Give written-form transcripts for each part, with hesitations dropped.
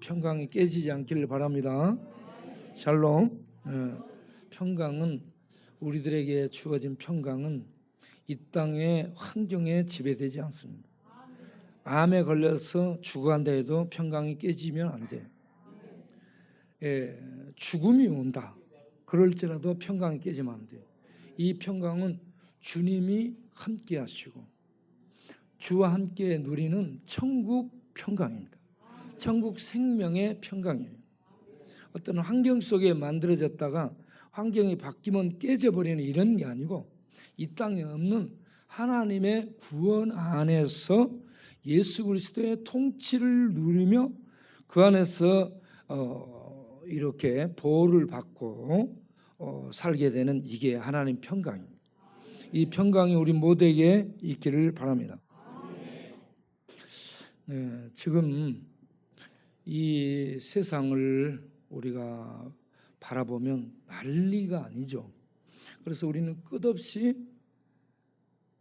평강이 깨지지 않기를 바랍니다. 샬롬. 평강은 우리들에게 주어진 평강은 이 땅의 환경에 지배되지 않습니다. 암에 걸려서 죽어간다 해도 평강이 깨지면 안 돼. 죽음이 온다. 그럴지라도 평강이 깨지면 안 돼. 이 평강은 주님이 함께 하시고 주와 함께 누리는 천국 평강입니다. 천국 생명의 평강이에요. 어떤 환경 속에 만들어졌다가 환경이 바뀌면 깨져버리는 이런 게 아니고 이 땅에 없는 하나님의 구원 안에서 예수 그리스도의 통치를 누리며 그 안에서 이렇게 보호를 받고 살게 되는 이게 하나님 평강입니다. 이 평강이 우리 모두에게 있기를 바랍니다. 네, 지금 이 세상을 우리가 바라보면 난리가 아니죠. 그래서 우리는 끝없이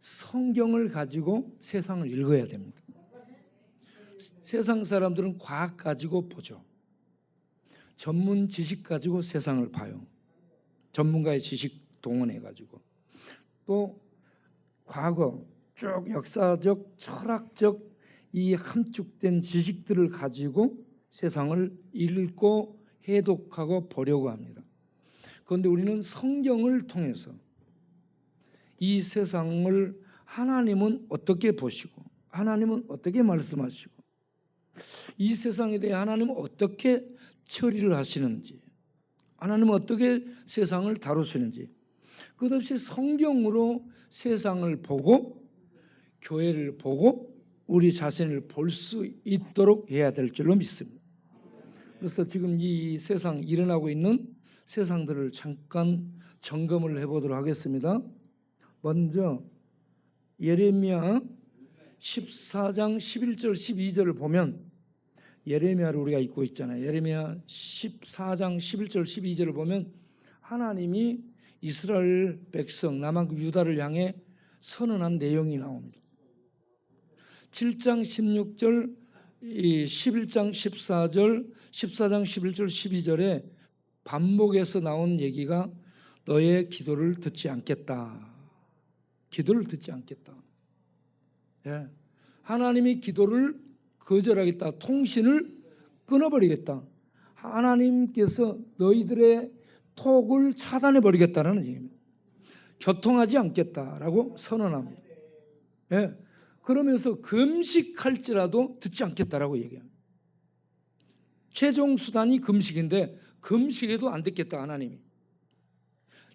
성경을 가지고 세상을 읽어야 됩니다. 세상 사람들은 과학 가지고 보죠. 전문 지식 가지고 세상을 봐요. 전문가의 지식 동원해 가지고. 또 과거 쭉 역사적, 철학적 이 함축된 지식들을 가지고 세상을 읽고 해독하고 보려고 합니다. 그런데 우리는 성경을 통해서 이 세상을 하나님은 어떻게 보시고 하나님은 어떻게 말씀하시고 이 세상에 대해 하나님은 어떻게 처리를 하시는지 하나님은 어떻게 세상을 다루시는지 끝없이 성경으로 세상을 보고 교회를 보고 우리 자신을 볼 수 있도록 해야 될 줄로 믿습니다. 그래서 지금 이 세상 일어나고 있는 세상들을 잠깐 점검을 해보도록 하겠습니다. 먼저 예레미야 14장 11절 12절을 보면 예레미야를 우리가 읽고 있잖아요. 예레미야 14장 11절 12절을 보면 하나님이 이스라엘 백성 남한국 유다를 향해 선언한 내용이 나옵니다. 7장 16절 11장 14절 14장 11절 12절에 반복해서 나온 얘기가 너의 기도를 듣지 않겠다. 기도를 듣지 않겠다. 예. 하나님이 기도를 거절하겠다. 통신을 끊어버리겠다. 하나님께서 너희들의 톡을 차단해버리겠다는 얘기입니다. 교통하지 않겠다라고 선언합니다. 예. 그러면서 금식할지라도 듣지 않겠다라고 얘기합니다. 최종 수단이 금식인데 금식에도 안 듣겠다 하나님이.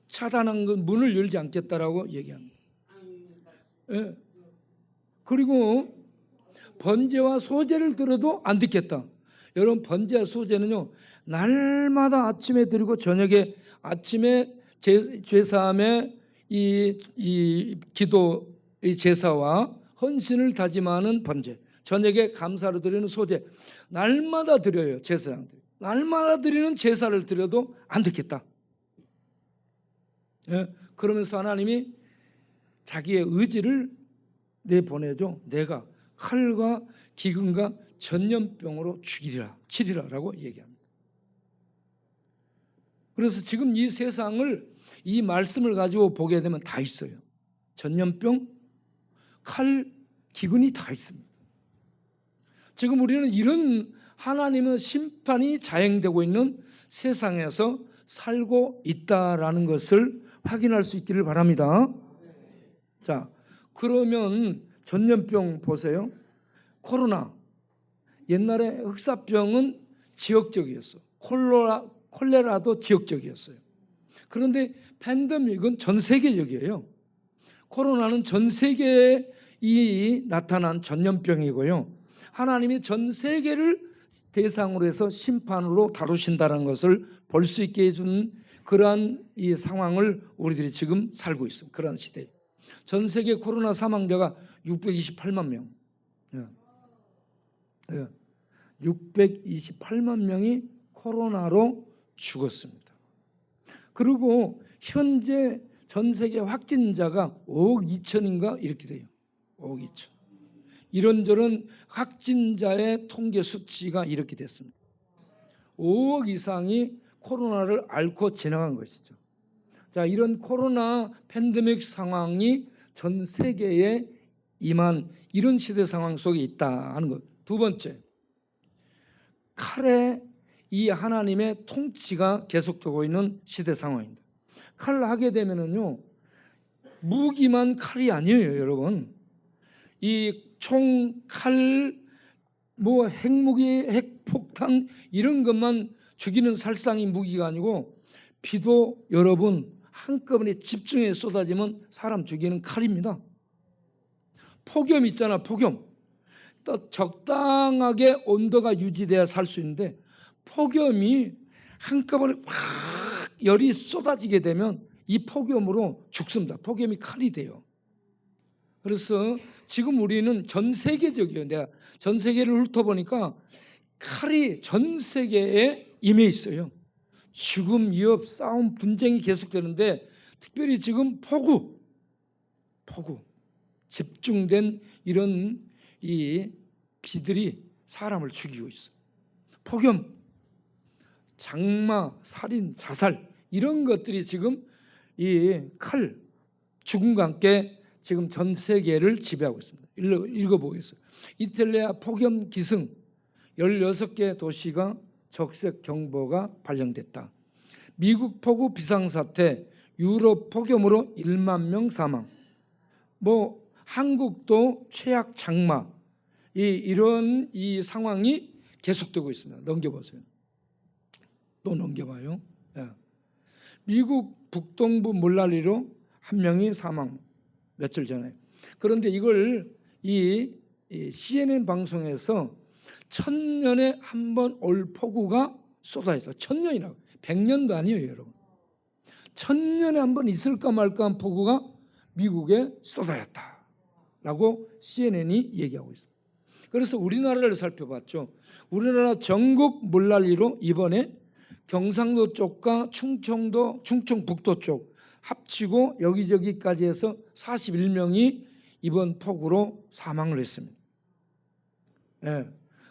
차단한 건 문을 열지 않겠다라고 얘기합니다. 예. 그리고 번제와 소제를 들어도 안 듣겠다. 여러분 번제와 소제는요 날마다 아침에 드리고 저녁에 아침에 죄사함의 이 기도 이 제사와 헌신을 다짐하는 번제, 저녁에 감사로 드리는 소제 날마다 드려요. 제사장들이 날마다 드리는 제사를 드려도 안 듣겠다. 예? 그러면서 하나님이 자기의 의지를 내보내죠. 내가 칼과 기근과 전염병으로 죽이리라 치리라라고 얘기합니다. 그래서 지금 이 세상을 이 말씀을 가지고 보게 되면 다 있어요. 전염병, 칼, 기근이 다 있습니다. 지금 우리는 이런 하나님의 심판이 자행되고 있는 세상에서 살고 있다라는 것을 확인할 수 있기를 바랍니다. 자, 그러면 전염병 보세요. 코로나. 옛날에 흑사병은 지역적이었어. 콜레라도 지역적이었어요. 그런데 팬데믹은 전 세계적이에요. 코로나는 전 세계에 나타난 전염병이고요. 하나님이 전 세계를 대상으로 해서 심판으로 다루신다는 것을 볼 수 있게 해준 그러한 이 상황을 우리들이 지금 살고 있습니다. 그런 시대에. 전 세계 코로나 사망자가 628만 명. 628만 명이 코로나로 죽었습니다. 그리고 현재 전 세계 확진자가 5억 2천인가 이렇게 돼요. 5억 2천. 이런저런 확진자의 통계 수치가 이렇게 됐습니다. 5억 이상이 코로나를 앓고 지나간 것이죠. 자, 이런 코로나 팬데믹 상황이 전 세계에 임한 이런 시대 상황 속에 있다 하는 것. 두 번째, 칼의 이 하나님의 통치가 계속되고 있는 시대 상황입니다. 칼을 하게 되면은요, 무기만 칼이 아니에요, 여러분. 이 총, 칼, 뭐 핵무기, 핵폭탄 이런 것만 죽이는 살상이 무기가 아니고 비도 여러분 한꺼번에 집중해 쏟아지면 사람 죽이는 칼입니다. 폭염 있잖아, 폭염. 또 적당하게 온도가 유지돼야 살 수 있는데 폭염이 한꺼번에 확 열이 쏟아지게 되면 이 폭염으로 죽습니다. 폭염이 칼이 돼요. 그래서 지금 우리는 전 세계적이에요. 내가 전 세계를 훑어보니까 칼이 전 세계에 임해 있어요. 죽음, 위협, 싸움, 분쟁이 계속되는데 특별히 지금 폭우 집중된 이런 이 비들이 사람을 죽이고 있어요. 폭염, 장마, 살인, 자살 이런 것들이 지금 이 칼, 죽음과 함께 지금 전 세계를 지배하고 있습니다. 읽어보겠어요. 이탈리아 폭염 기승 16개 도시가 적색 경보가 발령됐다. 미국 폭우 비상사태, 유럽 폭염으로 1만 명 사망. 뭐 한국도 최악 장마. 이런 이 상황이 계속되고 있습니다. 넘겨보세요. 또 넘겨봐요. 예. 미국 북동부 물난리로 한 명이 사망. 며칠 전에. 그런데 이걸 이 CNN 방송에서 1000년에 한 번 올 폭우가 쏟아졌다. 1000년이라고. 100년도 아니에요, 여러분. 1000년에 한 번 있을까 말까 한 폭우가 미국에 쏟아졌다라고 CNN이 얘기하고 있습니다. 그래서 우리나라를 살펴봤죠. 우리나라 전국 물난리로 이번에 경상도 쪽과 충청도, 충청북도 쪽 합치고 여기저기까지 해서 41명이 이번 폭우로 사망을 했습니다. 예.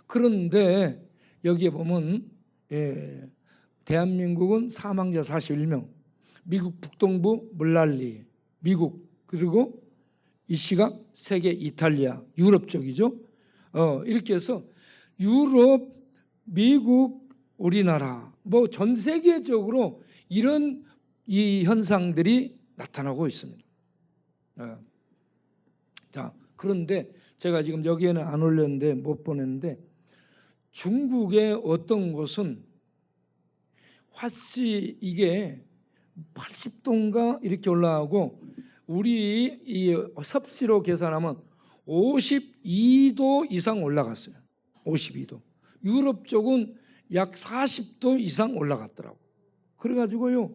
그런데 여기에 보면 대한민국은 사망자 41명, 미국 북동부 물난리, 미국 그리고 이 시각 세계 이탈리아, 유럽 쪽이죠. 이렇게 해서 유럽, 미국, 우리나라 뭐 전 세계적으로 이런 이 현상들이 나타나고 있습니다. 자, 그런데 제가 지금 여기에는 안 올렸는데 못 보냈는데 중국의 어떤 곳은 화씨 이게 80도인가 이렇게 올라가고 우리 이 섭씨로 계산하면 52도 이상 올라갔어요. 52도. 유럽 쪽은 약 40도 이상 올라갔더라고. 그래가지고요,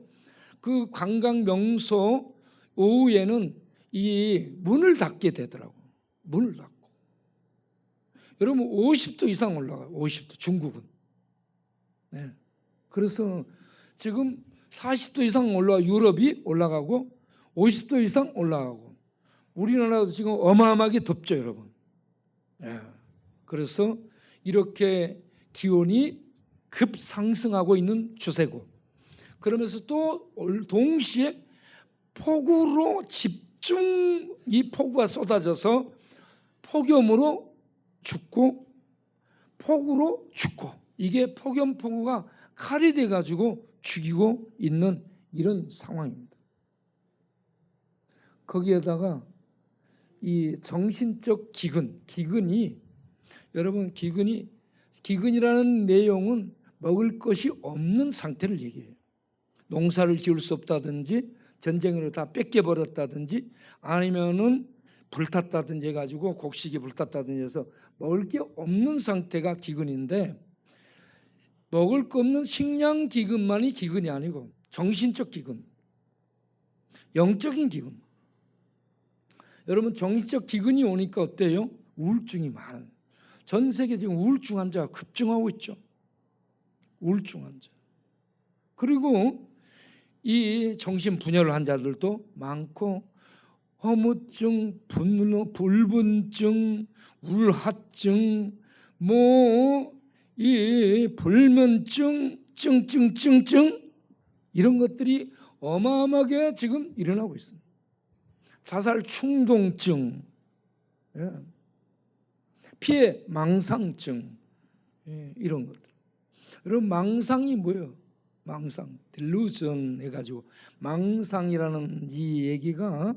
그 관광 명소 오후에는 이 문을 닫게 되더라고. 문을 닫고. 여러분 50도 이상 올라가요. 50도 중국은. 네. 그래서 지금 40도 이상 올라가 유럽이 올라가고 50도 이상 올라가고 우리나라도 지금 어마어마하게 덥죠, 여러분. 네. 그래서 이렇게 기온이 급상승하고 있는 추세고 그러면서 또 동시에 폭우로 집중 이 폭우가 쏟아져서 폭염으로 죽고 폭우로 죽고 이게 폭염 폭우가 칼이 돼가지고 죽이고 있는 이런 상황입니다. 거기에다가 이 정신적 기근이 여러분 기근이라는 내용은 먹을 것이 없는 상태를 얘기해요. 농사를 지을 수 없다든지 전쟁으로 다 뺏겨버렸다든지 아니면은 불탔다든지 해가지고 곡식이 불탔다든지 해서 먹을 게 없는 상태가 기근인데 먹을 거 없는 식량 기근만이 기근이 아니고 정신적 기근, 영적인 기근. 여러분 정신적 기근이 오니까 어때요? 우울증이 많아요. 전 세계 지금 우울증 환자가 급증하고 있죠. 우울증 환자. 그리고 이 정신분열 환자들도 많고 허무증, 분노, 불분증, 울하증, 뭐 이 불면증, 증증증증 이런 것들이 어마어마하게 지금 일어나고 있습니다. 자살 충동증, 예. 피해 망상증, 예. 이런 것들. 여러분, 망상이 뭐예요? 망상, 딜루전 해가지고 망상이라는 이 얘기가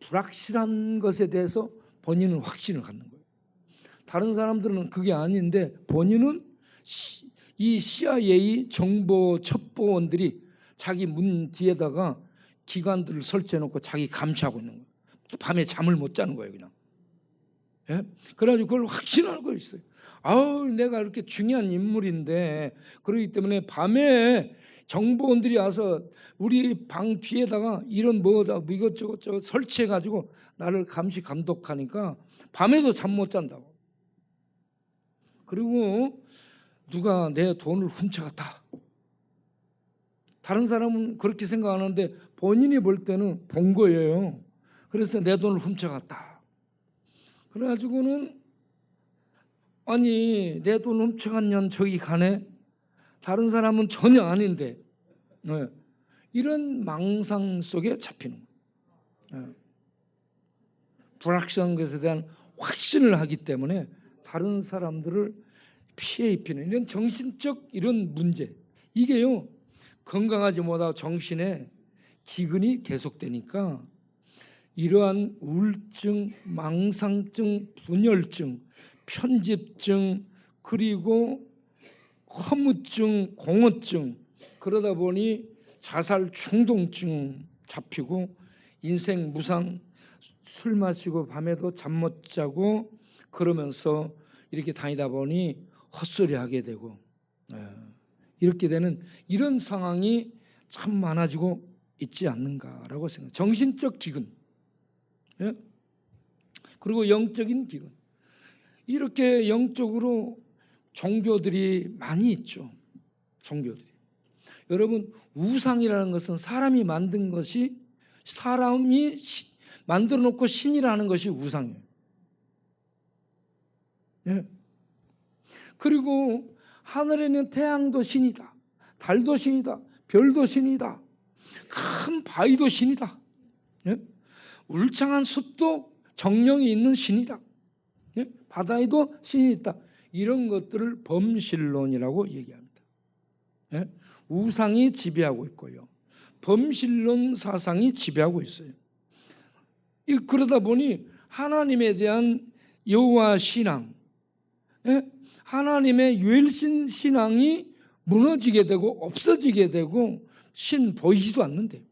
불확실한 것에 대해서 본인은 확신을 갖는 거예요. 다른 사람들은 그게 아닌데 본인은 이 CIA 정보 첩보원들이 자기 문 뒤에다가 기관들을 설치해놓고 자기 감시하고 있는 거예요. 밤에 잠을 못 자는 거예요, 그냥. 예? 그래가지고 그걸 확신하고 있어요. 아우, 내가 이렇게 중요한 인물인데, 그렇기 때문에 밤에 정보원들이 와서 우리 방 뒤에다가 이런 이것저것 설치해가지고 나를 감시 감독하니까 밤에도 잠 못 잔다고. 그리고 누가 내 돈을 훔쳐갔다. 다른 사람은 그렇게 생각하는데 본인이 볼 때는 본 거예요. 그래서 내 돈을 훔쳐갔다. 그래가지고는 아니, 내 돈 훔쳐간 년 저기 가네. 다른 사람은 전혀 아닌데, 네. 이런 망상 속에 잡히는 거예요. 네. 불확실한 것에 대한 확신을 하기 때문에 다른 사람들을 피해 입히는 이런 정신적 이런 문제, 이게요, 건강하지 못하고 정신에 기근이 계속되니까 이러한 우울증, 망상증, 분열증, 편집증, 그리고 허무증, 공허증, 그러다 보니 자살 충동증 잡히고 인생 무상, 술 마시고 밤에도 잠 못 자고 그러면서 이렇게 다니다 보니 헛소리 하게 되고, 이렇게 되는 이런 상황이 참 많아지고 있지 않는가라고 생각해요. 정신적 기근, 예? 그리고 영적인 기근, 이렇게 영적으로 종교들이 많이 있죠. 종교들이. 여러분, 우상이라는 것은 사람이 만든 것이, 사람이 만들어 놓고 신이라는 것이 우상이에요. 예. 그리고 하늘에 있는 태양도 신이다, 달도 신이다, 별도 신이다, 큰 바위도 신이다, 예? 울창한 숲도 정령이 있는 신이다, 예? 바다에도 신이 있다. 이런 것들을 범신론이라고 얘기합니다. 예? 우상이 지배하고 있고요, 범신론 사상이 지배하고 있어요. 그러다 보니 하나님에 대한 여호와 신앙, 예? 하나님의 유일신 신앙이 무너지게 되고 없어지게 되고, 신 보이지도 않는데,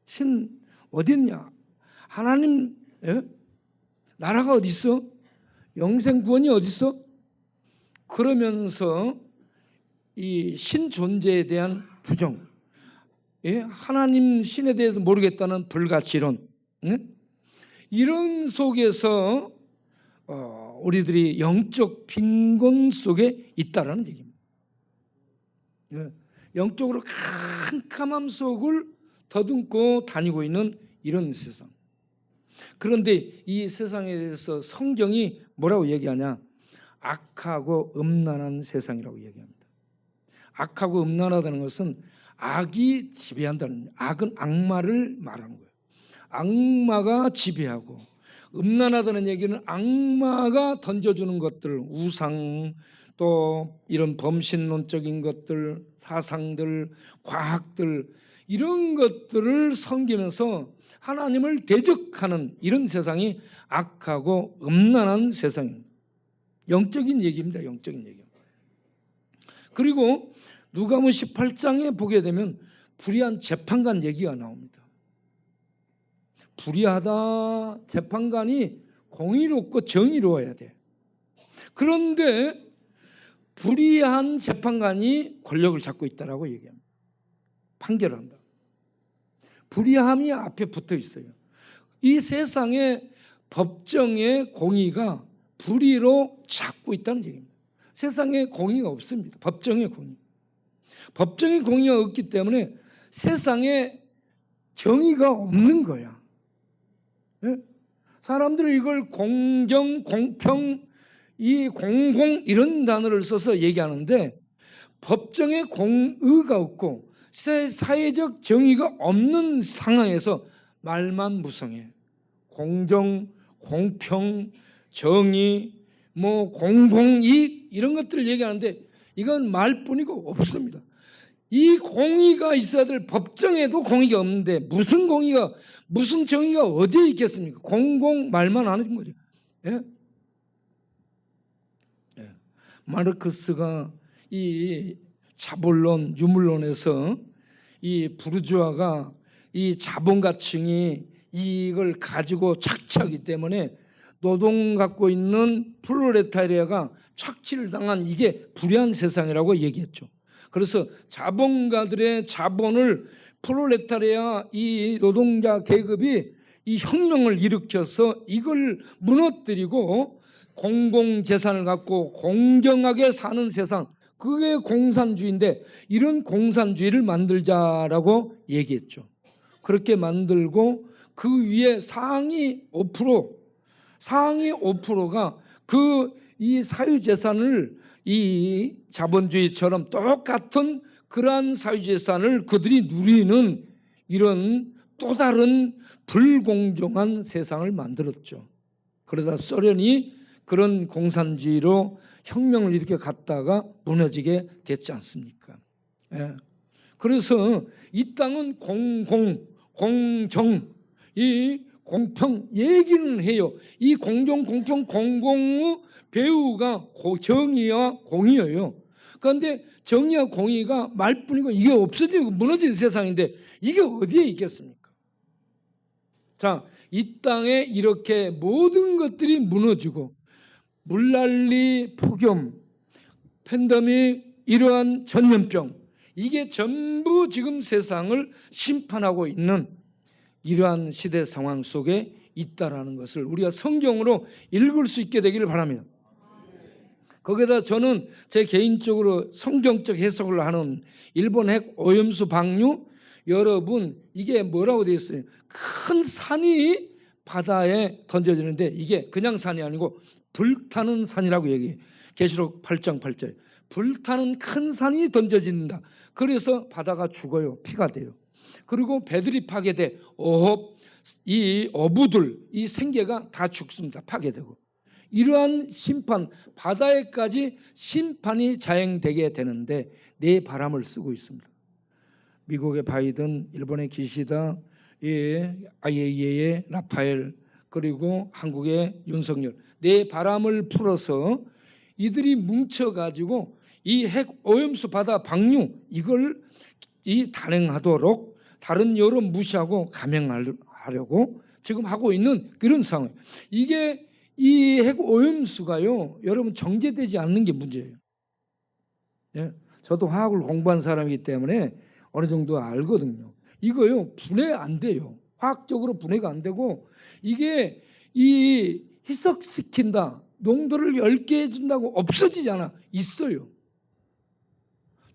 신 어디 있냐, 하나님, 예? 나라가 어디 있어, 영생 구원이 어디 있어, 그러면서 이 신 존재에 대한 부정, 예? 하나님 신에 대해서 모르겠다는 불가치론, 예? 이런 속에서 우리들이 영적 빈곤 속에 있다라는 얘기입니다. 예. 영적으로 캄캄함 속을 더듬고 다니고 있는 이런 세상. 그런데 이 세상에 대해서 성경이 뭐라고 얘기하냐? 악하고 음란한 세상이라고 얘기합니다. 악하고 음란하다는 것은 악이 지배한다는, 악은 악마를 말하는 거예요. 악마가 지배하고, 음란하다는 얘기는 악마가 던져주는 것들, 우상, 또 이런 범신론적인 것들, 사상들, 과학들, 이런 것들을 섬기면서 하나님을 대적하는 이런 세상이 악하고 음란한 세상입니다. 영적인 얘기입니다. 영적인 얘기. 그리고 누가복음 18장에 보게 되면 불의한 재판관 얘기가 나옵니다. 불의하다, 재판관이 공의롭고 정의로워야 돼. 그런데 불의한 재판관이 권력을 잡고 있다라고 얘기합니다. 판결한다. 불의함이 앞에 붙어 있어요. 이 세상의 법정의 공의가 불의로 잡고 있다는 얘기입니다. 세상에 공의가 없습니다. 법정의 공의. 법정의 공의가 없기 때문에 세상에 정의가 없는 거야. 예? 사람들은 이걸 공정, 공평, 이 공공 이런 단어를 써서 얘기하는데 법정에 공의가 없고 사회적 정의가 없는 상황에서 말만 무성해. 공정, 공평, 정의, 뭐 공공이익 이런 것들을 얘기하는데 이건 말뿐이고 없습니다. 이 공의가 있어야 될 법정에도 공의가 없는데 무슨 공의가 무슨 정의가 어디에 있겠습니까? 공공 말만 하는 거죠. 예? 예. 마르크스가 이 자본론, 유물론에서 이 부르주아가 이 자본가층이 이걸 가지고 착취하기 때문에 노동 갖고 있는 프롤레타리아가 착취를 당한 이게 불의한 세상이라고 얘기했죠. 그래서 자본가들의 자본을 프롤레타리아 이 노동자 계급이 이 혁명을 일으켜서 이걸 무너뜨리고 공공재산을 갖고 공정하게 사는 세상, 그게 공산주의인데 이런 공산주의를 만들자라고 얘기했죠. 그렇게 만들고 그 위에 상위 5%가 그 이 사유재산을 이 자본주의처럼 똑같은 그러한 사유재산을 그들이 누리는 이런 또 다른 불공정한 세상을 만들었죠. 그러다 소련이 그런 공산주의로 혁명을 이렇게 갔다가 무너지게 됐지 않습니까? 예. 그래서 이 땅은 공공, 공정, 이 공평 얘기는 해요. 이 공정, 공평, 공공의 배우가 정의와 공의예요. 그런데 정의와 공의가 말뿐이고 이게 없어지고 무너지는 세상인데 이게 어디에 있겠습니까? 자, 이 땅에 이렇게 모든 것들이 무너지고 물난리, 폭염, 팬데믹, 이러한 전염병 이게 전부 지금 세상을 심판하고 있는 이러한 시대 상황 속에 있다라는 것을 우리가 성경으로 읽을 수 있게 되기를 바랍니다. 거기다 저는 제 개인적으로 성경적 해석을 하는 일본 핵 오염수 방류, 여러분 이게 뭐라고 되어 있어요? 큰 산이 바다에 던져지는데 이게 그냥 산이 아니고 불타는 산이라고 얘기해요. 계시록 8장 8절. 불타는 큰 산이 던져진다. 그래서 바다가 죽어요. 피가 돼요. 그리고 배들이 파괴돼 이 어부들, 이 생계가 다 죽습니다. 파괴되고. 이러한 심판, 바다에까지 심판이 자행되게 되는데 네 바람을 쓰고 있습니다. 미국의 바이든, 일본의 기시다, IAEA의 라파엘, 그리고 한국의 윤석열 네 바람을 풀어서 이들이 뭉쳐가지고 이 핵 오염수 바다 방류 이걸 단행하도록 다른 여론 무시하고 감행하려고 지금 하고 있는 그런 상황. 이게 이 핵 오염수가요, 여러분 정제되지 않는 게 문제예요. 예? 저도 화학을 공부한 사람이기 때문에 어느 정도 알거든요. 이거요 분해 안 돼요. 화학적으로 분해가 안 되고 이게 이 희석시킨다, 농도를 10개 해준다고 없어지지 않아. 있어요.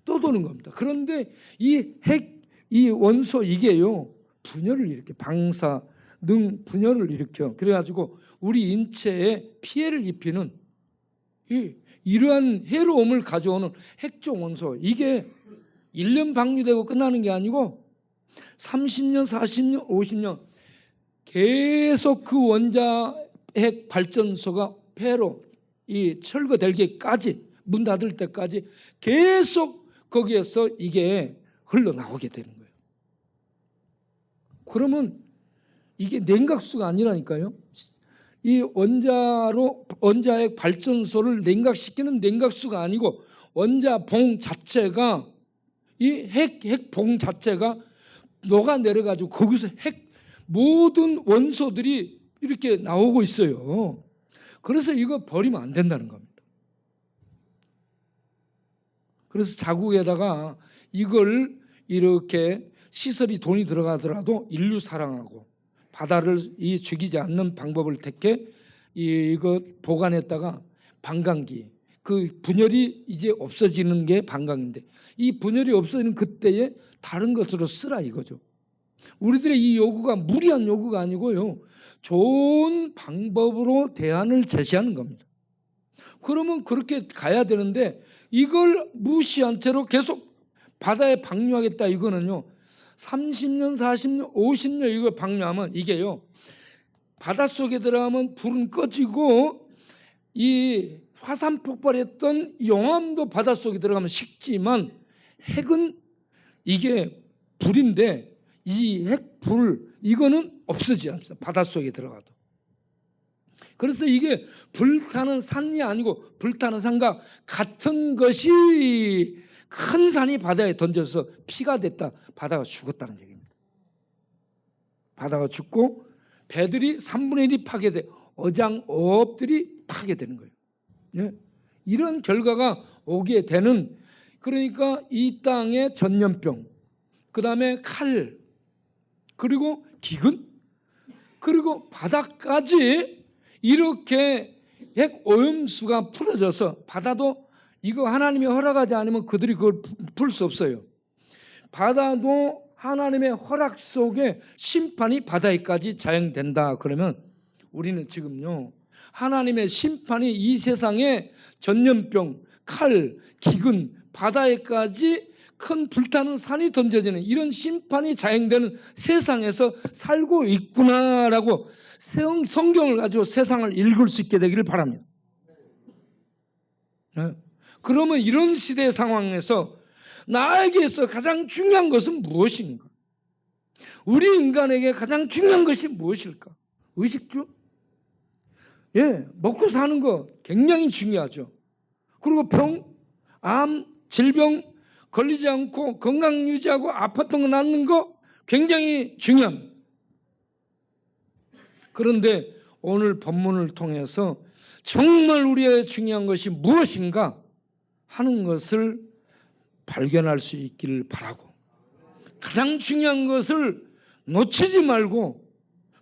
또 도는 겁니다. 그런데 이 원소 이게요 분열을 일으켜, 방사 능 분열을 일으켜. 그래가지고 우리 인체에 피해를 입히는 이러한 해로움을 가져오는 핵종 원소, 이게 1년 방류되고 끝나는 게 아니고 30년, 40년, 50년 계속 그 원자핵 발전소가 폐로 철거될게까지, 문 닫을 때까지 계속 거기에서 이게 흘러나오게 되는 거예요. 그러면 이게 냉각수가 아니라니까요. 이 원자핵 발전소를 냉각시키는 냉각수가 아니고 원자봉 자체가 이 핵봉 자체가 녹아내려가지고 거기서 모든 원소들이 이렇게 나오고 있어요. 그래서 이거 버리면 안 된다는 겁니다. 그래서 자국에다가 이걸 이렇게 시설이 돈이 들어가더라도 인류 사랑하고 바다를 죽이지 않는 방법을 택해 이거 보관했다가 반강기, 그 분열이 이제 없어지는 게 반강인데 이 분열이 없어지는 그때에 다른 것으로 쓰라 이거죠. 우리들의 이 요구가 무리한 요구가 아니고요, 좋은 방법으로 대안을 제시하는 겁니다. 그러면 그렇게 가야 되는데 이걸 무시한 채로 계속 바다에 방류하겠다. 이거는요 30년 40년 50년 이거 방류하면 이게요 바닷속에 들어가면 불은 꺼지고 이 화산 폭발했던 용암도 바닷속에 들어가면 식지만 핵은 이게 불인데 이 핵불 이거는 없어지지 않습니다. 바닷속에 들어가도. 그래서 이게 불타는 산이 아니고 불타는 산과 같은 것이 큰 산이 바다에 던져서 피가 됐다. 바다가 죽었다는 얘기입니다. 바다가 죽고 배들이 3분의 1이 파괴돼 어장어업들이 파괴되는 거예요. 예? 이런 결과가 오게 되는 그러니까 이 땅의 전염병 그 다음에 칼 그리고 기근 그리고 바다까지 이렇게 핵 오염수가 풀어져서 바다도 이거 하나님이 허락하지 않으면 그들이 그걸 풀 수 없어요. 바다도 하나님의 허락 속에 심판이 바다에까지 자행된다. 그러면 우리는 지금요 하나님의 심판이 이 세상에 전염병, 칼, 기근, 바다에까지 큰 불타는 산이 던져지는 이런 심판이 자행되는 세상에서 살고 있구나라고 성경을 가지고 세상을 읽을 수 있게 되기를 바랍니다. 네. 그러면 이런 시대 상황에서 나에게서 가장 중요한 것은 무엇인가? 우리 인간에게 가장 중요한 것이 무엇일까? 의식주? 예, 먹고 사는 거 굉장히 중요하죠. 그리고 병, 암, 질병 걸리지 않고 건강 유지하고 아팠던 거 낫는 거 굉장히 중요합니다. 그런데 오늘 본문을 통해서 정말 우리의 중요한 것이 무엇인가 하는 것을 발견할 수 있기를 바라고 가장 중요한 것을 놓치지 말고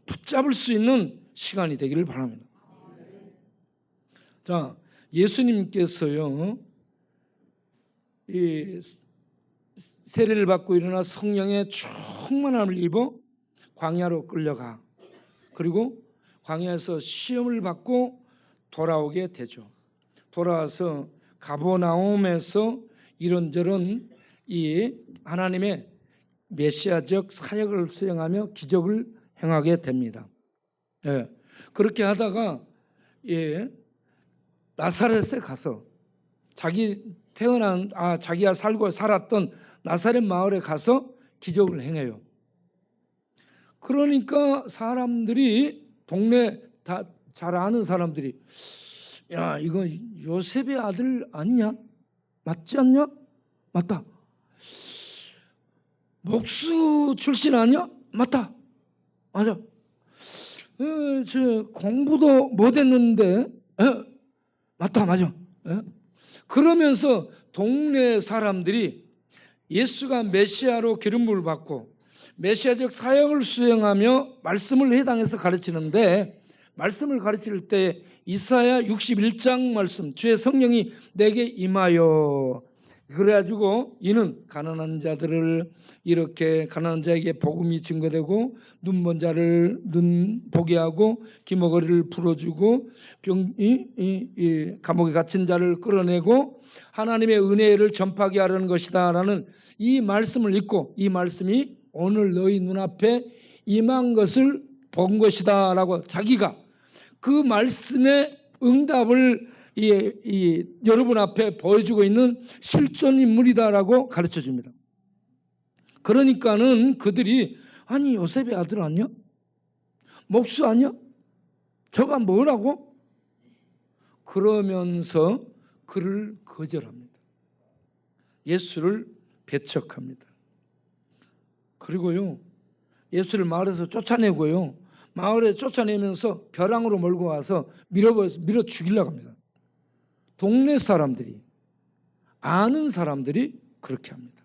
붙잡을 수 있는 시간이 되기를 바랍니다. 자, 예수님께서요 이 세례를 받고 일어나 성령의 충만함을 입어 광야로 끌려가 그리고 광야에서 시험을 받고 돌아오게 되죠. 돌아와서 가버나움에서 이런저런 이 하나님의 메시아적 사역을 수행하며 기적을 행하게 됩니다. 예, 그렇게 하다가 나사렛에 가서 자기가 살고 살았던 나사렛 마을에 가서 기적을 행해요. 그러니까 사람들이 동네 다 잘 아는 사람들이 야 이거 요셉의 아들 아니냐? 맞지 않냐? 맞다. 목수 출신 아니야? 맞다. 맞아. 저 공부도 못했는데 맞다 맞아. 그러면서 동네 사람들이 예수가 메시아로 기름부을 받고 메시아적 사역을 수행하며 말씀을 해당해서 가르치는데 말씀을 가르칠 때 이사야 61장 말씀 주의 성령이 내게 임하여 그래가지고 이는 가난한 자들을 이렇게 가난한 자에게 복음이 증거되고 눈먼 자를 눈 보게 하고 기머거리를 풀어주고 감옥에 갇힌 자를 끌어내고 하나님의 은혜를 전파하게 하려는 것이다 라는 이 말씀을 읽고 이 말씀이 오늘 너희 눈앞에 임한 것을 본 것이다 라고 자기가 그 말씀의 응답을 여러분 앞에 보여주고 있는 실존 인물이다라고 가르쳐 줍니다. 그러니까는 그들이 아니 요셉의 아들 아니야? 목수 아니야? 저가 뭐라고? 그러면서 그를 거절합니다. 예수를 배척합니다. 그리고요 예수를 마을에서 쫓아내고요 마을에 쫓아내면서 벼랑으로 몰고 와서 밀어 죽이려고 합니다. 동네 사람들이 아는 사람들이 그렇게 합니다.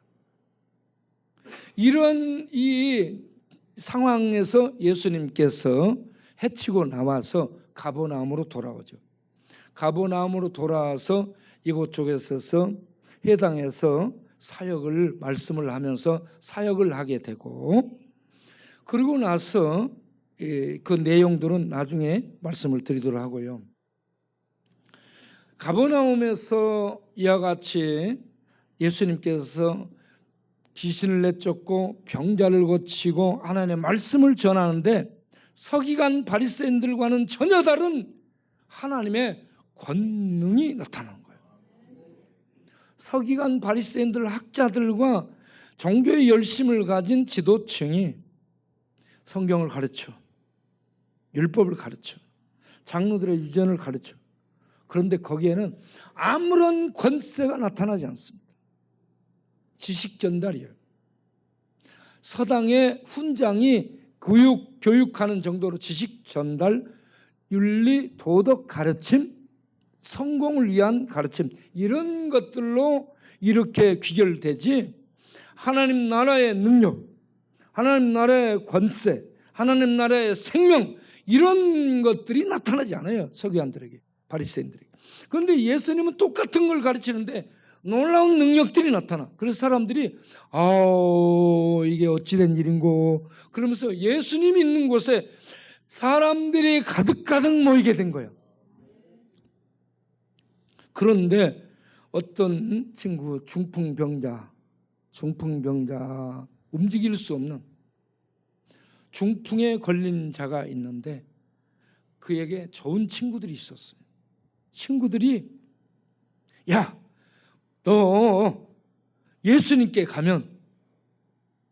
이런 이 상황에서 예수님께서 해치고 나와서 가버나움으로 돌아오죠. 가버나움으로 돌아와서 이곳 쪽에 서서 해당해서 사역을 말씀을 하면서 사역을 하게 되고 그리고 나서 그 내용들은 나중에 말씀을 드리도록 하고요. 가버나움에서 이와 같이 예수님께서 귀신을 내쫓고 병자를 고치고 하나님의 말씀을 전하는데 서기관 바리새인들과는 전혀 다른 하나님의 권능이 나타나는 거예요. 서기관 바리새인들 학자들과 종교의 열심을 가진 지도층이 성경을 가르쳐, 율법을 가르쳐, 장로들의 유전을 가르쳐. 그런데 거기에는 아무런 권세가 나타나지 않습니다. 지식 전달이에요. 서당의 훈장이 교육하는 정도로 지식 전달, 윤리, 도덕 가르침, 성공을 위한 가르침, 이런 것들로 이렇게 귀결되지, 하나님 나라의 능력, 하나님 나라의 권세, 하나님 나라의 생명, 이런 것들이 나타나지 않아요. 서기관들에게, 바리새인들에게. 그런데 예수님은 똑같은 걸 가르치는데 놀라운 능력들이 나타나. 그래서 사람들이 이게 어찌된 일인고 그러면서 예수님이 있는 곳에 사람들이 가득 모이게 된 거예요. 그런데 어떤 친구 중풍병자 움직일 수 없는 중풍에 걸린 자가 있는데 그에게 좋은 친구들이 있었어요. 친구들이 야, 너 예수님께 가면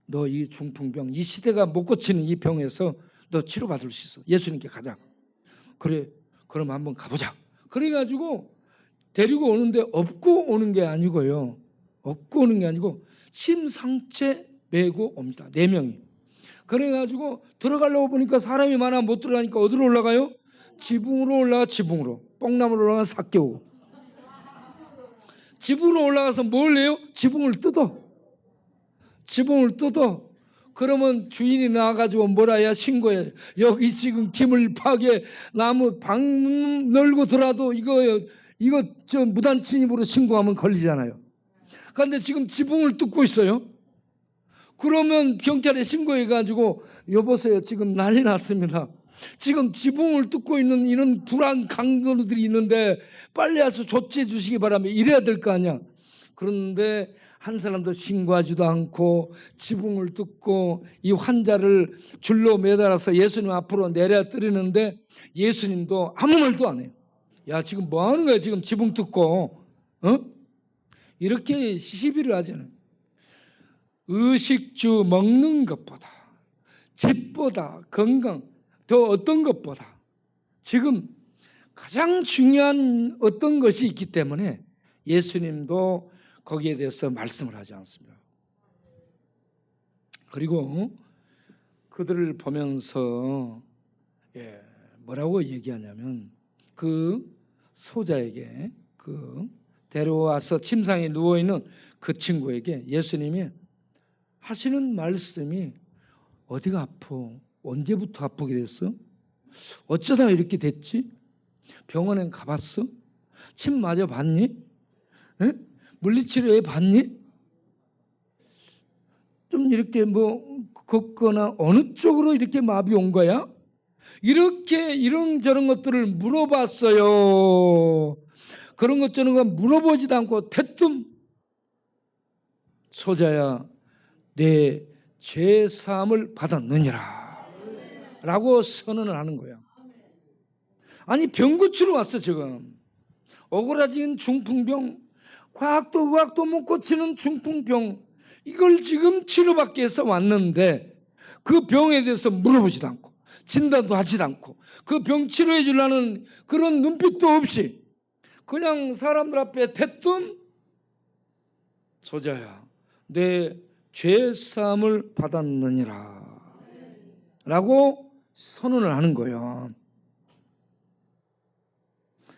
너 이 중풍병, 이 시대가 못 고치는 이 병에서 너 치료받을 수 있어. 예수님께 가자. 그래, 그럼 한번 가보자. 그래가지고 데리고 오는데 업고 오는 게 아니고요. 업고 오는 게 아니고 심상체 메고 옵니다. 4명이. 그래가지고 들어가려고 보니까 사람이 많아 못 들어가니까 어디로 올라가요? 지붕으로 올라가. 지붕으로. 뽕나무로 올라가 삭 깨우고. 지붕으로 올라가서 뭘 해요? 지붕을 뜯어. 그러면 주인이 나와가지고 뭐라 해야? 신고해. 여기 지금 기물 파괴, 나무 방 널고 들어도 이거 저 무단 침입으로 신고하면 걸리잖아요. 그런데 지금 지붕을 뜯고 있어요. 그러면 경찰에 신고해가지고 여보세요, 지금 난리 났습니다. 지금 지붕을 뜯고 있는 이런 불안 강도들이 있는데 빨리 와서 조치해 주시기 바랍니다. 이래야 될 거 아니야. 그런데 한 사람도 신고하지도 않고 지붕을 뜯고 이 환자를 줄로 매달아서 예수님 앞으로 내려뜨리는데 예수님도 아무 말도 안 해요. 야, 지금 뭐 하는 거야? 지금 지붕 뜯고 이렇게 시비를 하잖아요. 의식주 먹는 것보다, 집보다, 건강, 더 어떤 것보다 지금 가장 중요한 어떤 것이 있기 때문에 예수님도 거기에 대해서 말씀을 하지 않습니다. 그리고 그들을 보면서 뭐라고 얘기하냐면 그 소자에게, 그 데려와서 침상에 누워있는 그 친구에게 예수님이 하시는 말씀이 어디가 아파? 언제부터 아프게 됐어? 어쩌다 이렇게 됐지? 병원에 가봤어? 침 맞아 봤니? 물리치료해 봤니? 좀 이렇게 뭐 걷거나 어느 쪽으로 이렇게 마비 온 거야? 이렇게 이런저런 것들을 물어봤어요. 그런 것 저런 거 물어보지도 않고 대뜸 소자야, 내 죄사함을 받았느니라 라고 선언을 하는 거야. 아니, 병 고치러 왔어. 지금 오그라진 중풍병, 과학도 못 고치는 중풍병, 이걸 지금 치료받기 위해서 왔는데 그 병에 대해서 물어보지도 않고 진단도 하지도 않고 그 병 치료해 주려는 그런 눈빛도 없이 그냥 사람들 앞에 대뜸 소자야, 내 죄사함을 받았느니라 라고 선언을 하는 거예요.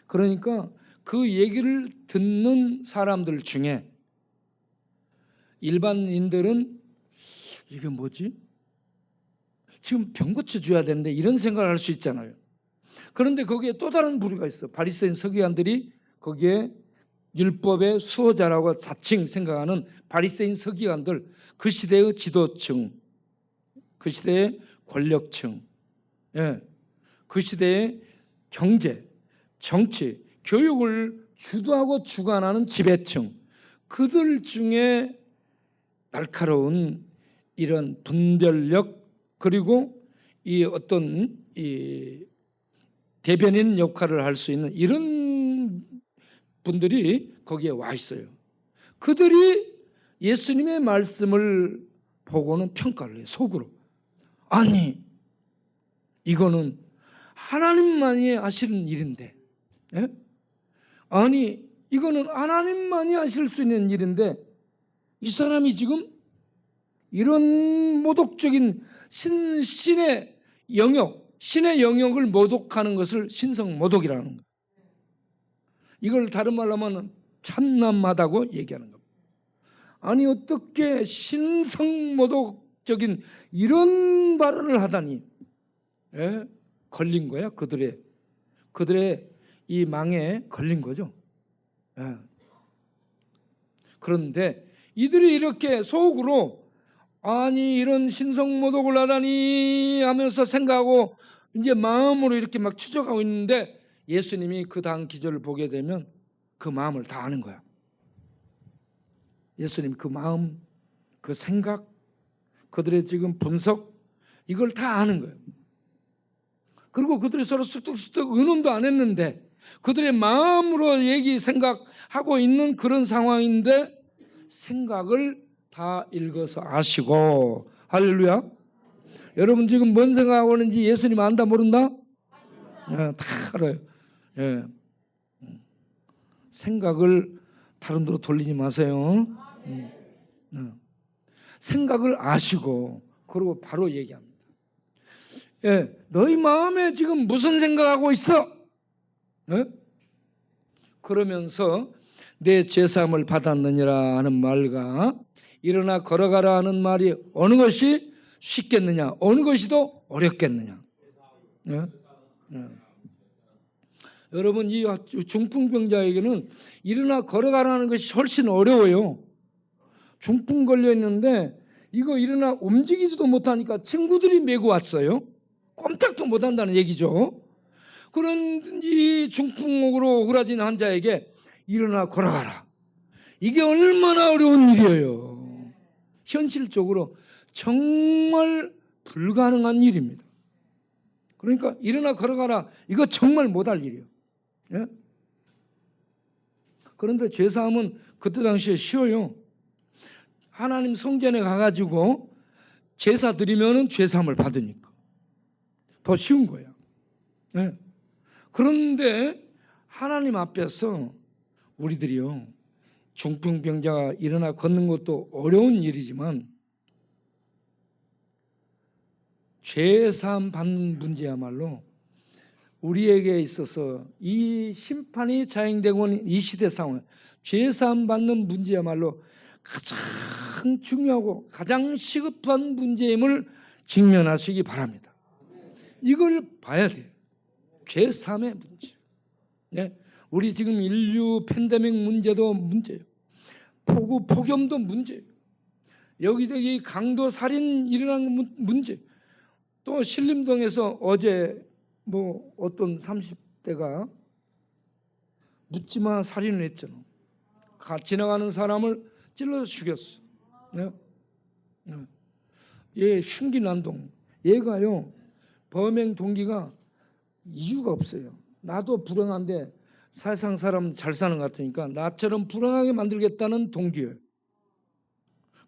그러니까 그 얘기를 듣는 사람들 중에 일반인들은 이게 뭐지? 지금 병 고쳐줘야 되는데 이런 생각을 할 수 있잖아요. 그런데 거기에 또 다른 부류가 있어. 바리새인 서기관들이 거기에 율법의 수호자라고 자칭 생각하는 바리새인 서기관들, 그 시대의 지도층, 그 시대의 권력층, 그 시대의 경제, 정치, 교육을 주도하고 주관하는 지배층, 그들 중에 날카로운 이런 분별력, 그리고 이 어떤 이 대변인 역할을 할 수 있는 이런 분들이 거기에 와 있어요. 그들이 예수님의 말씀을 보고는 평가를 해요. 속으로. 아니, 이거는 하나님만이 하시는 일인데, 예? 아니, 이거는 하나님만이 하실 수 있는 일인데 이 사람이 지금 이런 모독적인 신의 영역, 신의 영역을 모독하는 것을 신성모독이라는 거예요. 이걸 다른 말로 하면 참남하다고 얘기하는 겁니다. 아니, 어떻게 신성모독적인 이런 발언을 하다니, 예? 걸린 거야. 그들의 이 망에 걸린 거죠. 예. 그런데 이들이 이렇게 속으로 아니, 이런 신성모독을 하다니 하면서 생각하고 이제 마음으로 이렇게 막 추적하고 있는데 예수님이 그 다음 기절을 보게 되면 그 마음을 다 아는 거야. 예수님 그 마음, 그 생각, 그들의 지금 분석, 이걸 다 아는 거예요. 그리고 그들이 서로 쑥덕쑥덕 의논도 안 했는데 그들의 마음으로 생각하고 있는 그런 상황인데 생각을 다 읽어서 아시고, 할렐루야. 여러분 지금 뭔 생각하고 있는지 예수님 안다 모른다? 다 알아요. 예. 생각을 다른 데로 돌리지 마세요. 생각을 아시고 그리고 바로 얘기합니다. 예, 너희 마음에 지금 무슨 생각하고 있어? 예? 그러면서 내 죄사함을 받았느니라 하는 말과 일어나 걸어가라 하는 말이 어느 것이 쉽겠느냐, 어느 것이 더 어렵겠느냐. 예? 예. 여러분 이 중풍병자에게는 일어나 걸어가라는 것이 훨씬 어려워요. 중풍 걸려 있는데 이거 일어나 움직이지도 못하니까 친구들이 메고 왔어요. 꼼짝도 못한다는 얘기죠. 그런 이 중풍으로 오그라진 환자에게 일어나 걸어가라. 이게 얼마나 어려운 일이에요. 현실적으로 정말 불가능한 일입니다. 그러니까 일어나 걸어가라. 이거 정말 못할 일이에요. 예? 그런데 죄사함은 그때 당시에 쉬워요. 하나님 성전에 가가지고 제사 드리면은 죄사함을 받으니까 더 쉬운 거야. 예. 그런데 하나님 앞에서 우리들이요, 중풍병자가 일어나 걷는 것도 어려운 일이지만 죄사함 받는 문제야말로 우리에게 있어서 이 심판이 자행되고 있는 이 시대 상황, 죄사함 받는 문제야말로 가장 중요하고 가장 시급한 문제임을 직면하시기 바랍니다. 이걸 봐야 돼요. 죄사함의 문제. 네? 우리 지금 인류 팬데믹 문제도 문제예요. 폭염도 문제예요. 여기저기 강도 살인 일어난 문제. 또 신림동에서 어제 뭐 어떤 30대가 묻지마 살인을 했잖아. 지나가는 사람을 찔러서 죽였어. 네? 네. 얘 흉기난동. 얘가요, 범행 동기가 이유가 없어요. 나도 불행한데 세상 사람은 잘 사는 것 같으니까 나처럼 불행하게 만들겠다는 동기예요.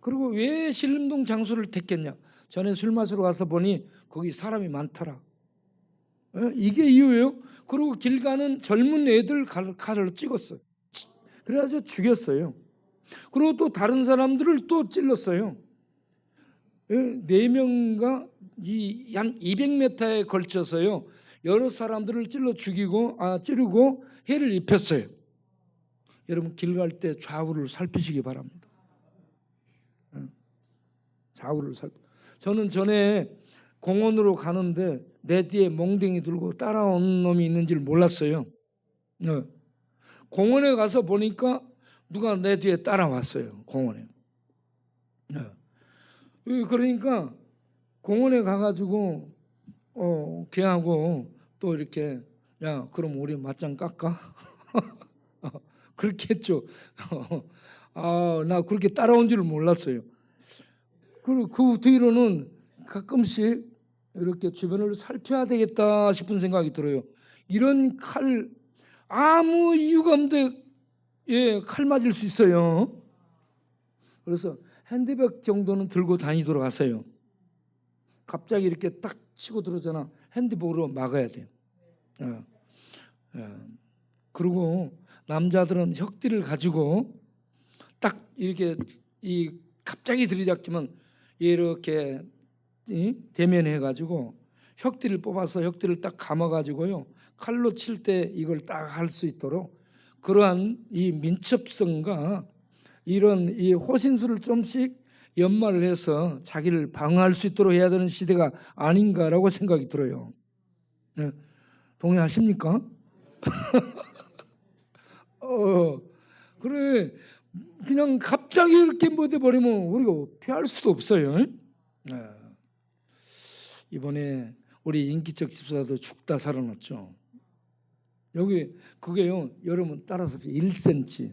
그리고 왜 신림동 장소를 택했냐? 전에 술 마시러 가서 보니 거기 사람이 많더라. 이게 이유예요. 그리고 길 가는 젊은 애들 칼을 찍었어요. 그래서 죽였어요. 그리고 또 다른 사람들을 또 찔렀어요. 4명과 한 200m에 걸쳐서요, 여러 사람들을 찌르고 해를 입혔어요. 여러분 길 갈 때 좌우를 살피시기 바랍니다. 좌우를 저는 전에 공원으로 가는데 내 뒤에 몽댕이 들고 따라온 놈이 있는 줄 몰랐어요. 공원에 가서 보니까 누가 내 뒤에 따라왔어요. 공원에. 그러니까 공원에 가가지고 걔하고 또 이렇게, 야 그럼 우리 맞짱 깎아? 그렇게 했죠. 나 그렇게 따라온 줄을 몰랐어요. 그리고 그 뒤로는 가끔씩 이렇게 주변을 살펴야 되겠다 싶은 생각이 들어요. 이런 칼 아무 이유가 없는데 칼 맞을 수 있어요. 그래서 핸드백 정도는 들고 다니도록 하세요. 갑자기 이렇게 딱 치고 들어오잖아. 핸드백으로 막아야 돼요. 그리고 남자들은 혁띠를 가지고 딱 이렇게 갑자기 들이닥치면 이렇게 대면해 가지고 혁띠를 뽑아서 혁띠를 딱 감아 가지고요. 칼로 칠 때 이걸 딱 할 수 있도록 그러한 이 민첩성과 이런 이 호신술을 좀씩 연마를 해서 자기를 방어할 수 있도록 해야 되는 시대가 아닌가라고 생각이 들어요. 네. 동의하십니까? 그래 그냥 갑자기 이렇게 뭐 돼버리면 우리가 피할 수도 없어요. 이번에 우리 인기척 집사도 죽다 살아났죠. 여기 그게요, 여러분 따라서 1cm,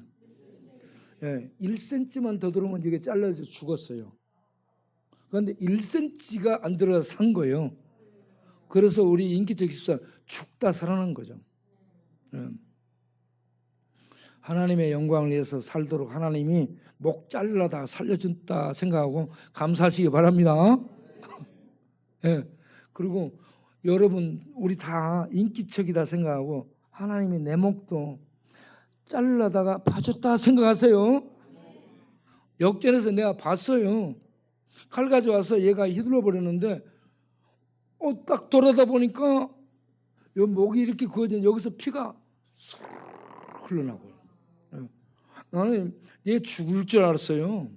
1cm만 더 들어오면 이게 잘라져 죽었어요. 그런데 1cm가 안 들어서 산 거예요. 그래서 우리 인기척 집사 죽다 살아난 거죠. 하나님의 영광을 위해서 살도록 하나님이 목 잘라다 살려준다 생각하고 감사하시기 바랍니다. 그리고 여러분 우리 다 인기척이다 생각하고 하나님이 내 목도 잘라다가 봐줬다 생각하세요. 역전해서 내가 봤어요. 칼 가져와서 얘가 휘둘러 버렸는데 딱 돌아다 보니까 요 목이 이렇게 그어진 여기서 피가 흘러나고 나는 얘 죽을 줄 알았어요.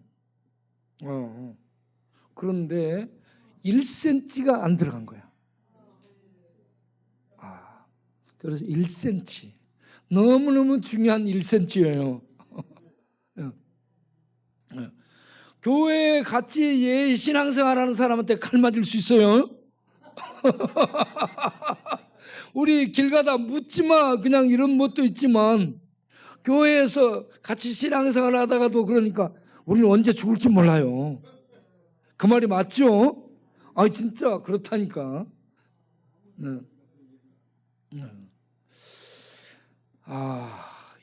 그런데 1cm가 안 들어간 거야. 그래서 1cm 너무너무 중요한 1cm예요. 교회에 같이 신앙생활하는 사람한테 칼 맞을 수 있어요? 우리 길 가다 묻지마 그냥 이런 것도 있지만 교회에서 같이 신앙생활 하다가도 그러니까 우리는 언제 죽을지 몰라요. 그 말이 맞죠? 진짜 그렇다니까.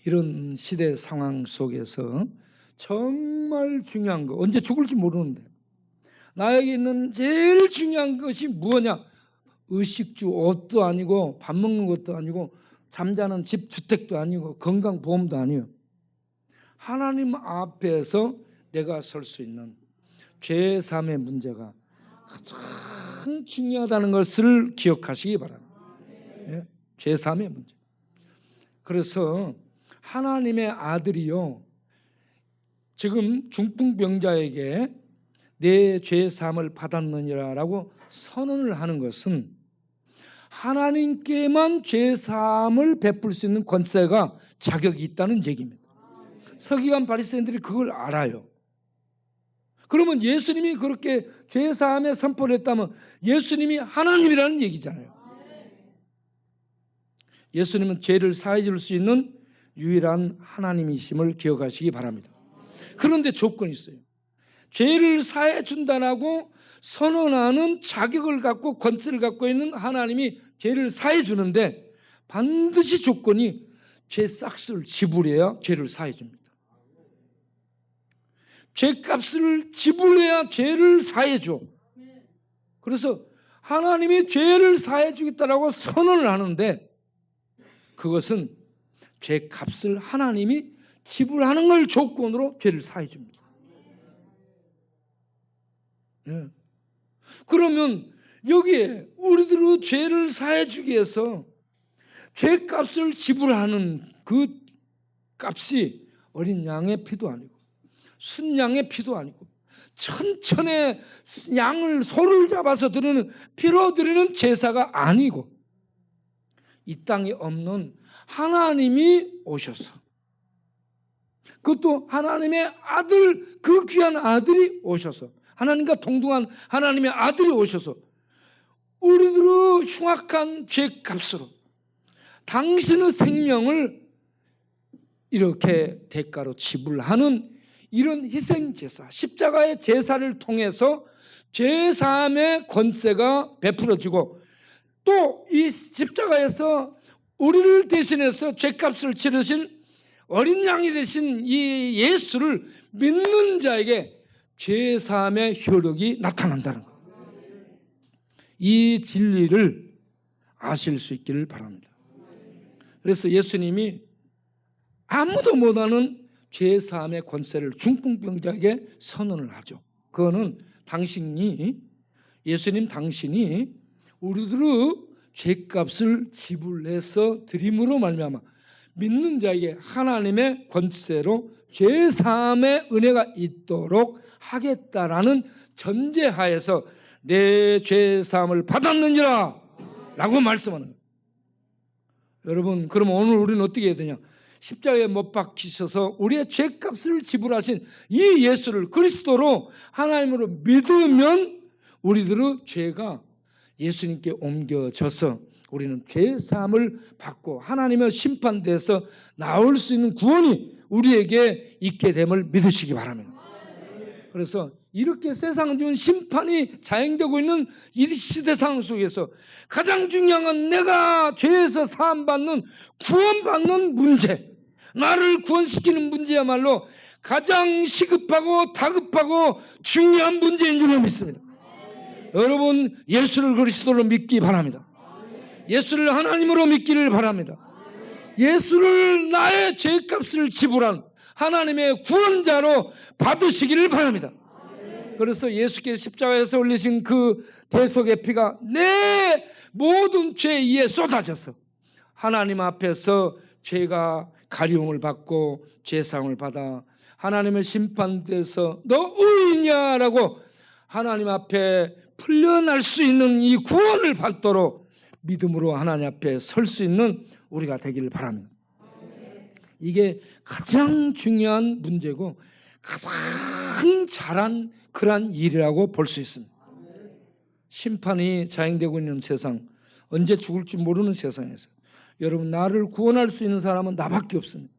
이런 시대 상황 속에서 정말 중요한 거, 언제 죽을지 모르는데 나에게 있는 제일 중요한 것이 무엇냐? 의식주 옷도 아니고 밥 먹는 것도 아니고 잠자는 집 주택도 아니고 건강보험도 아니에요. 하나님 앞에서 내가 설 수 있는 죄사함의 문제가 가장 중요하다는 것을 기억하시기 바랍니다. 죄사함의 문제. 그래서 하나님의 아들이요, 지금 중풍병자에게 내 죄사함을 받았느니라라고 선언을 하는 것은 하나님께만 죄사함을 베풀 수 있는 권세가 자격이 있다는 얘기입니다. 서기관 바리새인들이 그걸 알아요. 그러면 예수님이 그렇게 죄사함의 선포를 했다면 예수님이 하나님이라는 얘기잖아요. 예수님은 죄를 사해 줄 수 있는 유일한 하나님이심을 기억하시기 바랍니다. 그런데 조건이 있어요. 죄를 사해 준다라고 선언하는 자격을 갖고 권세를 갖고 있는 하나님이 죄를 사해 주는데 반드시 조건이 죄 싹을 지불해야 죄를 사해 줍니다. 죄값을 지불해야 죄를 사해 줘. 그래서 하나님이 죄를 사해 주겠다라고 선언을 하는데 그것은 죄값을 하나님이 지불하는 걸 조건으로 죄를 사해 줍니다. 그러면 여기에 우리들의 죄를 사해 주기 위해서 죄값을 지불하는 그 값이 어린 양의 피도 아니고 순양의 피도 아니고 천천의 양을 소를 잡아서 드리는 피로 드리는 제사가 아니고 이 땅에 없는 하나님이 오셔서 그것도 하나님의 아들, 그 귀한 아들이 오셔서 하나님과 동등한 하나님의 아들이 오셔서 우리들의 흉악한 죄값으로 당신의 생명을 이렇게 대가로 지불하는 이런 희생제사, 십자가의 제사를 통해서 죄사함의 권세가 베풀어지고, 또 이 십자가에서 우리를 대신해서 죄값을 치르신 어린 양이 되신 이 예수를 믿는 자에게 죄사함의 효력이 나타난다는 것. 이 진리를 아실 수 있기를 바랍니다. 그래서 예수님이 아무도 못하는 죄사함의 권세를 중풍병자에게 선언을 하죠. 그거는 예수님 당신이 우리들의 죄값을 지불해서 드림으로 말미암아 믿는 자에게 하나님의 권세로 죄사함의 은혜가 있도록 하겠다라는 전제하에서 내 죄사함을 받았느니라 라고 말씀하는 거예요. 여러분, 그럼 오늘 우리는 어떻게 해야 되냐? 십자가에 못 박히셔서 우리의 죄값을 지불하신 이 예수를 그리스도로 하나님으로 믿으면 우리들의 죄가 예수님께 옮겨져서 우리는 죄사함을 받고 하나님의 심판대에서 나올 수 있는 구원이 우리에게 있게 됨을 믿으시기 바랍니다. 그래서 이렇게 세상은 지금 심판이 자행되고 있는 이 시대 상황 속에서 가장 중요한 건 내가 죄에서 사함받는, 구원받는 문제, 나를 구원시키는 문제야말로 가장 시급하고 다급하고 중요한 문제인 줄 믿습니다. 여러분, 예수를 그리스도로 믿기 바랍니다. 예수를 하나님으로 믿기를 바랍니다. 예수를 나의 죄값을 지불한 하나님의 구원자로 받으시기를 바랍니다. 그래서 예수께서 십자가에서 올리신 그 대속의 피가 내 모든 죄 위에 쏟아져서 하나님 앞에서 죄가 가리움을 받고 죄상을 받아 하나님의 심판대에서 너 의인이냐라고 하나님 앞에 풀려날 수 있는 이 구원을 받도록 믿음으로 하나님 앞에 설 수 있는 우리가 되기를 바랍니다. 이게 가장 중요한 문제고 가장 잘한 그러한 일이라고 볼 수 있습니다. 심판이 자행되고 있는 세상, 언제 죽을지 모르는 세상에서 여러분, 나를 구원할 수 있는 사람은 나밖에 없습니다.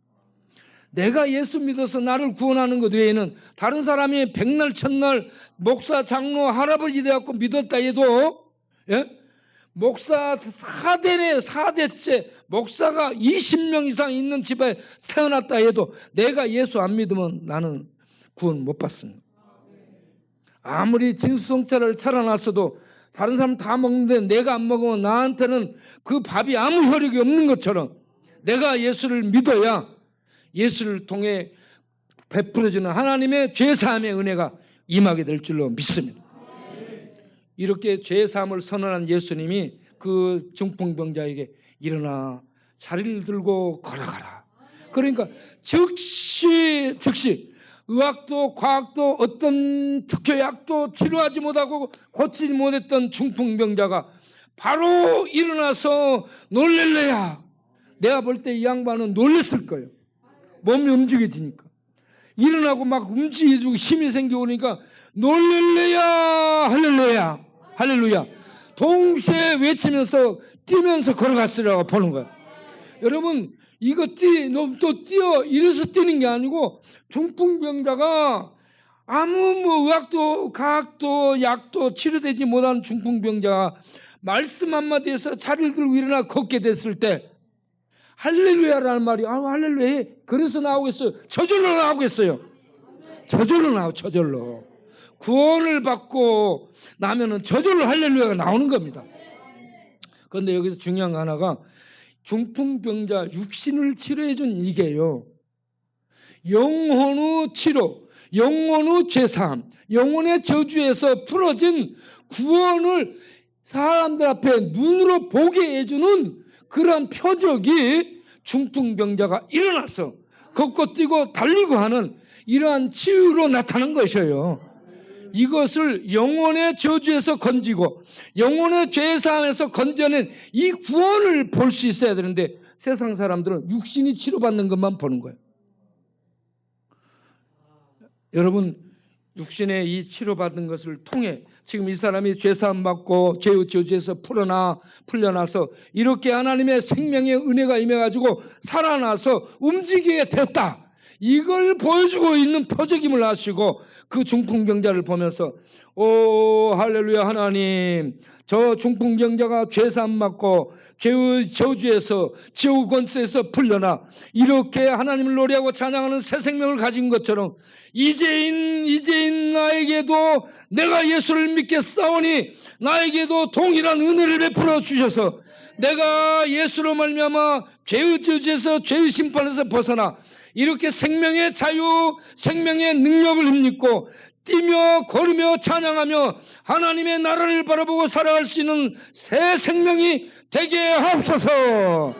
내가 예수 믿어서 나를 구원하는 것 외에는 다른 사람이 백날 천날 목사 장로 할아버지 되어갖고 믿었다 해도, 목사 4대째 목사가 20명 이상 있는 집에 태어났다 해도 내가 예수 안 믿으면 나는 구원 못 받습니다. 아무리 진수성찬을 차려놨어도 다른 사람 다 먹는데 내가 안 먹으면 나한테는 그 밥이 아무 효력이 없는 것처럼 내가 예수를 믿어야 예수를 통해 베풀어지는 하나님의 죄사함의 은혜가 임하게 될 줄로 믿습니다. 이렇게 죄사함을 선언한 예수님이 그 중풍병자에게 일어나 자리를 들고 걸어가라. 그러니까 즉시 의학도 과학도 어떤 특효약도 치료하지 못하고 고치지 못했던 중풍병자가 바로 일어나서 놀랄래야. 내가 볼 때 이 양반은 놀랬을 거예요. 몸이 움직여지니까. 일어나고 막 움직여주고 힘이 생겨오니까 놀랄래야 할렐루야 할렐루야 동시에 외치면서 뛰면서 걸어갔으라고 보는 거예요. 여러분, 이거 또 뛰어 이래서 뛰는 게 아니고 중풍병자가 아무 의학도 과학도 약도 치료되지 못한 중풍병자가 말씀 한마디에서 자리를 들고 일어나 걷게 됐을 때 할렐루야라는 말이 할렐루야 그래서 나오겠어요? 저절로 나오겠어요? 저절로 구원을 받고 나면은 저절로 할렐루야가 나오는 겁니다. 그런데 여기서 중요한 거 하나가 중풍병자 육신을 치료해 준 이게요, 영혼의 치료, 영혼의 죄사함, 영혼의 저주에서 풀어진 구원을 사람들 앞에 눈으로 보게 해주는 그러한 표적이 중풍병자가 일어나서 걷고 뛰고 달리고 하는 이러한 치유로 나타난 것이에요. 이것을 영혼의 저주에서 건지고 영혼의 죄사함에서 건져낸 이 구원을 볼 수 있어야 되는데 세상 사람들은 육신이 치료받는 것만 보는 거예요. 여러분, 육신의 이 치료받은 것을 통해 지금 이 사람이 죄사함 받고 죄의 저주에서 풀려나서 이렇게 하나님의 생명의 은혜가 임해가지고 살아나서 움직이게 됐다, 이걸 보여주고 있는 표적임을 아시고 그 중풍병자를 보면서 오 할렐루야, 하나님 저 중풍병자가 죄사함 받고 죄의 저주에서 죄의 권세에서 풀려나 이렇게 하나님을 노래하고 찬양하는 새 생명을 가진 것처럼 이제인 나에게도 내가 예수를 믿겠사오니 나에게도 동일한 은혜를 베풀어 주셔서 내가 예수로 말미암아 죄의 저주에서 죄의 심판에서 벗어나 이렇게 생명의 자유, 생명의 능력을 힘입고 뛰며 걸으며 찬양하며 하나님의 나라를 바라보고 살아갈 수 있는 새 생명이 되게 하옵소서.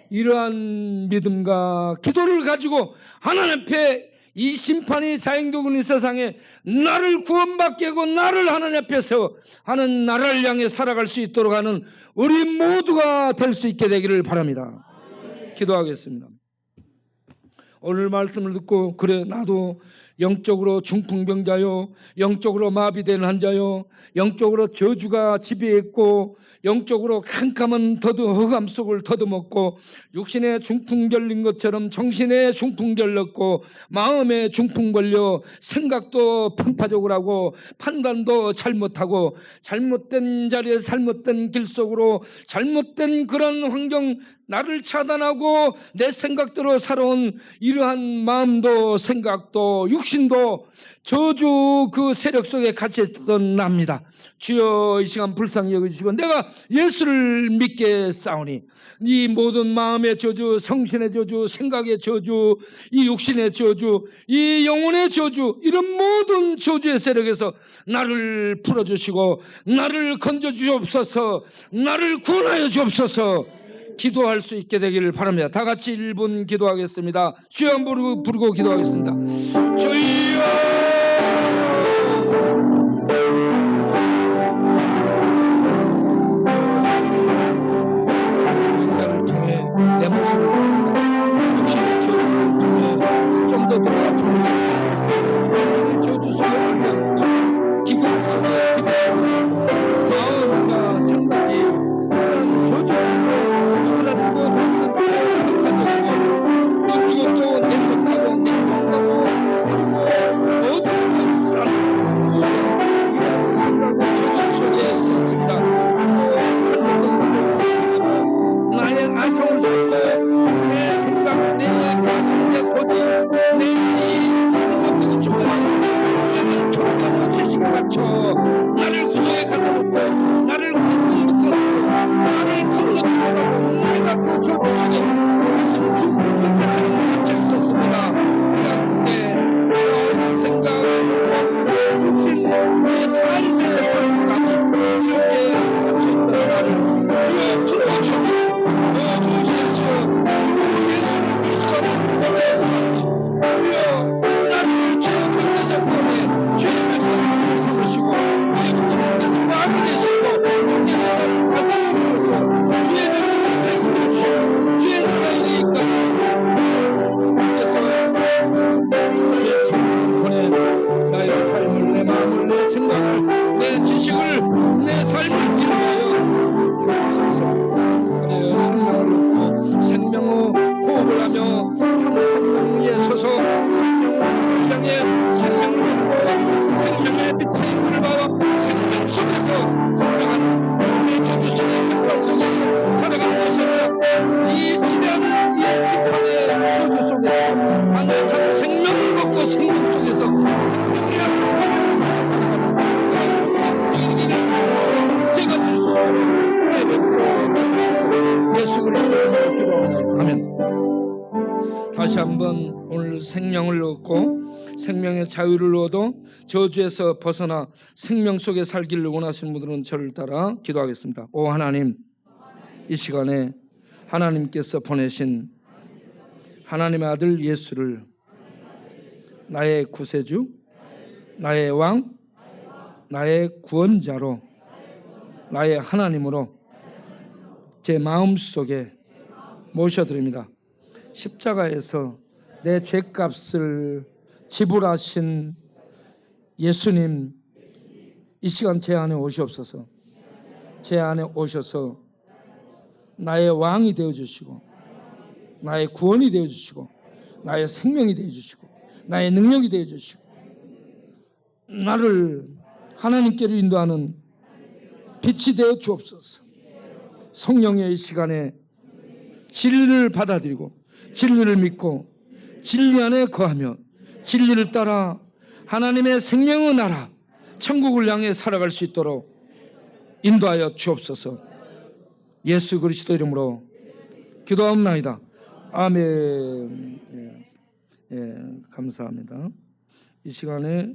이러한 믿음과 기도를 가지고 하나님 앞에 이 심판이 자행되고 있는 세상에 나를 구원받게 하고 나를 하나님 앞에 세워 하는 나라를 향해 살아갈 수 있도록 하는 우리 모두가 될 수 있게 되기를 바랍니다. 기도하겠습니다. 오늘 말씀을 듣고 그래 나도 영적으로 중풍병자요, 영적으로 마비된 환자요, 영적으로 저주가 지배했고 영적으로 캄캄한 흑암 속을 더듬었고 육신에 중풍 걸린 것처럼 정신에 중풍 걸렸고 마음에 중풍 걸려 생각도 편파적으로 하고 판단도 잘못하고 잘못된 자리에 잘못된 길 속으로 잘못된 그런 환경 나를 차단하고 내 생각대로 살아온 이러한 마음도 생각도 육신도 저주 그 세력 속에 갇혔던 납니다. 주여 이 시간 불쌍히 여기시고 내가 예수를 믿게 싸우니 이 모든 마음의 저주, 성신의 저주, 생각의 저주, 이 육신의 저주, 이 영혼의 저주, 이런 모든 저주의 세력에서 나를 풀어주시고 나를 건져주옵소서, 나를 구원하여 주옵소서. 기도할 수 있게 되기를 바랍니다. 다 같이 1분 기도하겠습니다. 주여 한번 부르고 기도하겠습니다. 주여 내 모습을 보는다. 육신의 저주를 통해 좀 더 들어가 주의 저주 속에 올려놓고 기근 속에 마음과 생각이 그런 저주 속에 누그러들고 죽는 것도 이것도 냉혹하고 냉혹하고 그리고 모든 것 싸움고 이런 생각과 저주 속에 있었습니다. 나의 아성을 쏟고 내 생각, 내 가슴, 내 고집, 내 잘못된 조그만 경건한 지식을 갖춰 나를 구석에 가둬놓고 나를 묶어놓고 나를 풀어놓고 내가 그 저주 속에 가슴 중풍 같은 갇혀 있었습니다. 그런데 내 생각, 육신, 내 삶의 저주까지 이렇게 갇혀있던 나를 주여 풀어주옵소서. 주 예수, 주 예수를 그리스도로 내사니 주여 나를 죄의 권세에서 꺼내 죄의 백성을 삼으시고 이제부터 내서 마음이 되시고 주께서 나를 다스림으로써 주의 백성을 대우해 주시고 주의 나라에 이끌어 주께서 주의 성령을 보내 나의 삶을, 내 마음을, 내 생각을, 내 지식을, 내 삶을 이루어 주옵소서. 생명의 호흡을 하며 참 생명 위에 서서 생명을 향해 생명을 믿고 생명의 빛의 물을 받아 생명 속에서 살아가는 우리 저주 속의 생명 속에 살아가는 것이 아니라 이 지대한 이 심판의 저주 속에서 하나의 참 생명을 먹고 생명 속에서 생명을 향해 살아가는 이기는 수 제가 될 수 있도록 내뱉고 주옵소서. 예수 그리스도의 기도하옵나이다. 아멘. 다시 한번 오늘 생명을 얻고 생명의 자유를 얻어 저주에서 벗어나 생명 속에 살기를 원하시는 분들은 저를 따라 기도하겠습니다. 오 하나님, 이 시간에 하나님께서 보내신 하나님의 아들 예수를 나의 구세주, 나의 왕, 나의 구원자로, 나의 하나님으로 제 마음속에 모셔드립니다. 십자가에서 내 죄값을 지불하신 예수님, 이 시간 제 안에 오시옵소서. 제 안에 오셔서 나의 왕이 되어주시고, 나의 구원이 되어주시고, 나의 생명이 되어주시고, 나의 능력이 되어주시고, 나를 하나님께로 인도하는 빛이 되어 주옵소서. 성령의 이 시간에 진리를 받아들이고 진리를 믿고 진리 안에 거하며 진리를 따라 하나님의 생명의 나라 천국을 향해 살아갈 수 있도록 인도하여 주옵소서. 예수 그리스도 이름으로 기도하옵나이다. 아멘. 감사합니다. 이 시간에